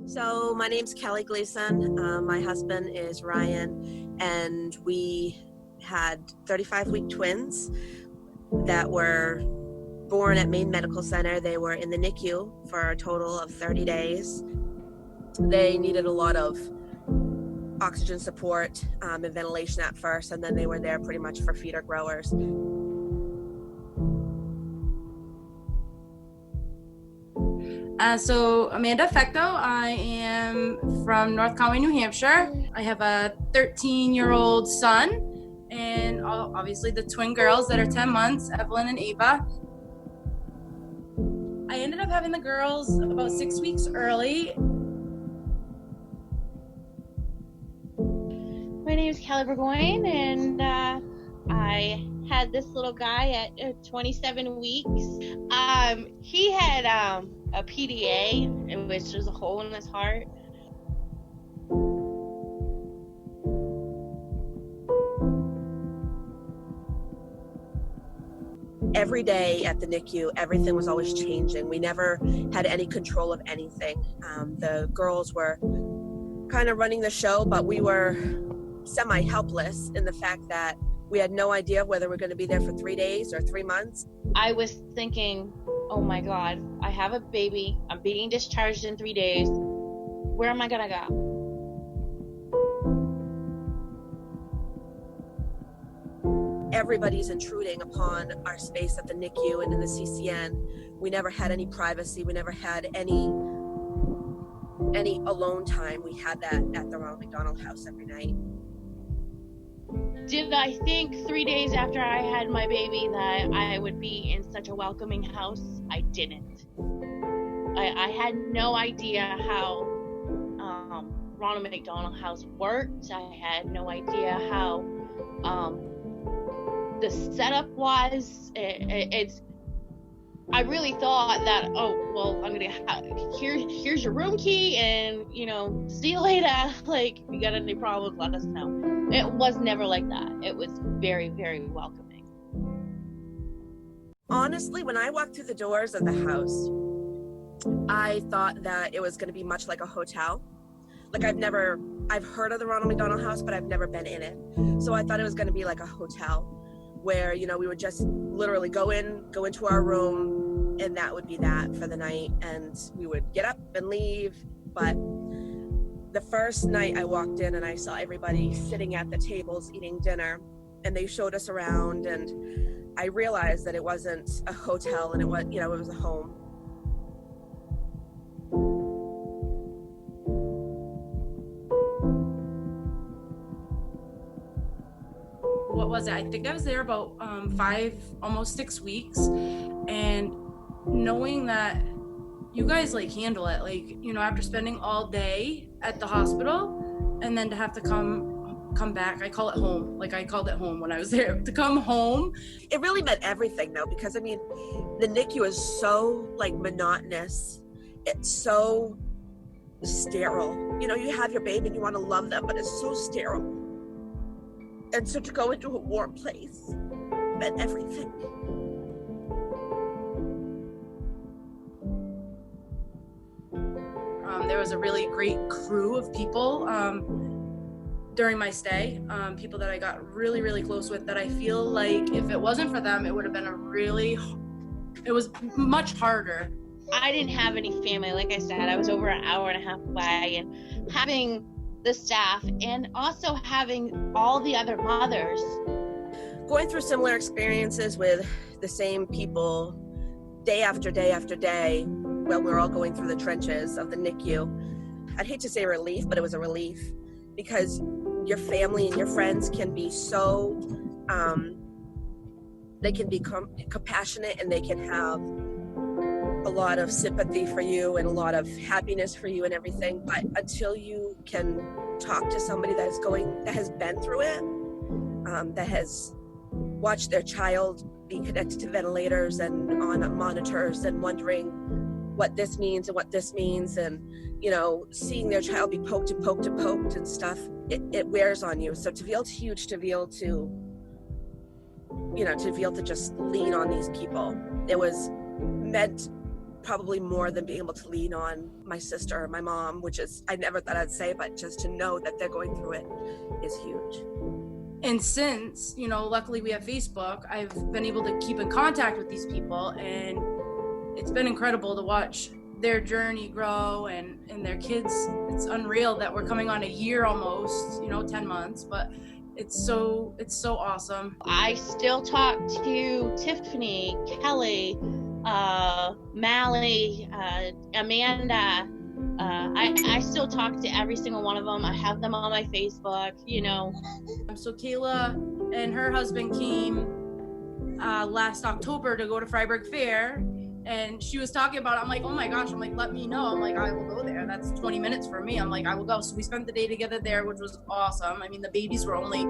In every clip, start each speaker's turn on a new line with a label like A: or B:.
A: So my name's Kelly Gleason. My husband is Ryan, and we had 35-week twins that were born at Maine Medical Center. They were in the NICU for a total of 30 days. They needed a lot of oxygen support and ventilation at first, and then they were there pretty much for feeder growers.
B: So Amanda Fecto, I am from North Conway, New Hampshire. I have a 13-year-old son and obviously the twin girls that are 10 months, Evelyn and Ava. I ended up having the girls about 6 weeks early.
C: My name is Kelly Burgoyne, and I had this little guy at 27 weeks. He had a PDA, which was a hole in his heart.
A: Every day at the NICU, everything was always changing. We never had any control of anything. The girls were kind of running the show, but we were semi-helpless in the fact that we had no idea whether we're going to be there for 3 days or 3 months.
C: I was thinking, oh my God, I have a baby. I'm being discharged in 3 days. Where am I going to go?
A: Everybody's intruding upon our space at the NICU and in the CCN. We never had any privacy. We never had any alone time. We had that at the Ronald McDonald House every night.
C: Did I think 3 days after I had my baby that I would be in such a welcoming house? I didn't. I had no idea how Ronald McDonald House worked. I had no idea how the setup was. I really thought that, oh, well, I'm gonna here's your room key, and see you later. Like, if you got any problems, let us know. It was never like that. It was very, very welcoming.
A: Honestly, when I walked through the doors of the house, I thought that it was going to be much like a hotel. Like, I've heard of the Ronald McDonald House, but I've never been in it. So I thought it was going to be like a hotel where, we would just literally go into our room, and that would be that for the night. And we would get up and leave. But the first night I walked in and I saw everybody sitting at the tables eating dinner, and they showed us around, and I realized that it wasn't a hotel, and it was, it was a home.
B: What was it? I think I was there about 5, almost 6 weeks, and knowing that you guys handle it, after spending all day at the hospital and then to have to come back. I call it home. I called it home when I was there, to come home.
A: It really meant everything though, because the NICU is so monotonous. It's so sterile. You have your baby and you want to love them, but it's so sterile. And so to go into a warm place meant everything.
B: There was a really great crew of people during my stay, people that I got really, really close with, that I feel like if it wasn't for them, it would have been it was much harder.
C: I didn't have any family. Like I said, I was over an hour and a half away, and having the staff and also having all the other mothers.
A: Going through similar experiences with the same people day after day after day, while we're all going through the trenches of the NICU. I'd hate to say relief, but it was a relief, because your family and your friends can be so, they can be compassionate, and they can have a lot of sympathy for you and a lot of happiness for you and everything. But until you can talk to somebody that has been through it, that has watched their child be connected to ventilators and on monitors and wondering what this means and what this means, and seeing their child be poked and poked and poked and stuff, it wears on you. So to be able to just lean on these people, it was meant probably more than being able to lean on my sister or my mom, which is, I never thought I'd say, but just to know that they're going through it is huge.
B: And since, luckily we have Facebook, I've been able to keep in contact with these people, and it's been incredible to watch their journey grow and their kids. It's unreal that we're coming on a year almost, 10 months, but it's so awesome.
C: I still talk to Tiffany, Kelly, Mally, Amanda. I still talk to every single one of them. I have them on my Facebook,
B: So Kayla and her husband came last October to go to Freiburg Fair, and she was talking about it. I'm like, oh my gosh, let me know. I'm like, I will go there. That's 20 minutes for me. I'm like, I will go. So we spent the day together there, which was awesome. I mean, the babies were only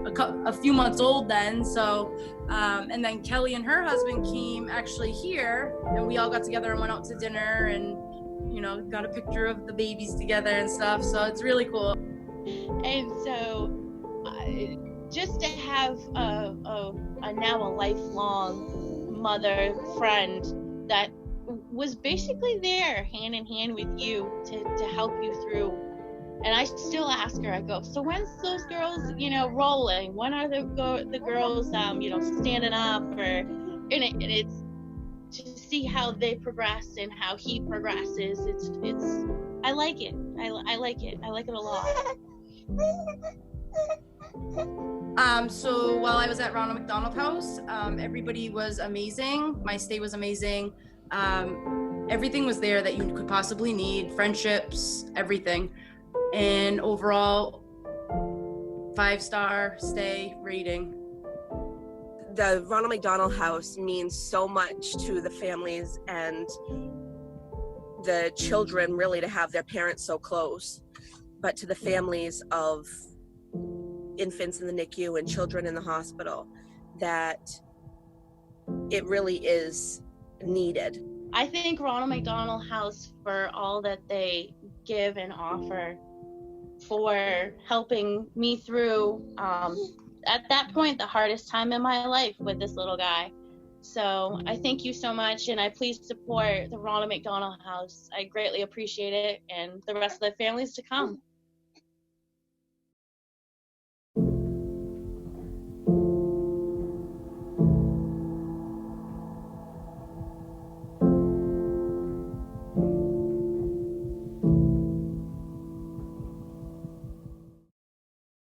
B: a few months old then. So, and then Kelly and her husband came actually here, and we all got together and went out to dinner and, got a picture of the babies together and stuff. So it's really cool.
C: And so just to have a now a lifelong mother friend that was basically there hand in hand with you to help you through. And I still ask her, I go, so when's those girls, rolling? When are the girls, standing up? And it's to see how they progress and how he progresses. It's I like it. I like it. I like it a lot.
B: So while I was at Ronald McDonald House, everybody was amazing. My stay was amazing. Everything was there that you could possibly need, friendships, everything. And overall, 5-star stay rating.
A: The Ronald McDonald House means so much to the families and the children, really, to have their parents so close, but to the families of infants in the NICU and children in the hospital, that it really is needed.
C: I thank Ronald McDonald House for all that they give and offer, for helping me through, at that point, the hardest time in my life with this little guy. So I thank you so much, and I please support the Ronald McDonald House. I greatly appreciate it, and the rest of the families to come.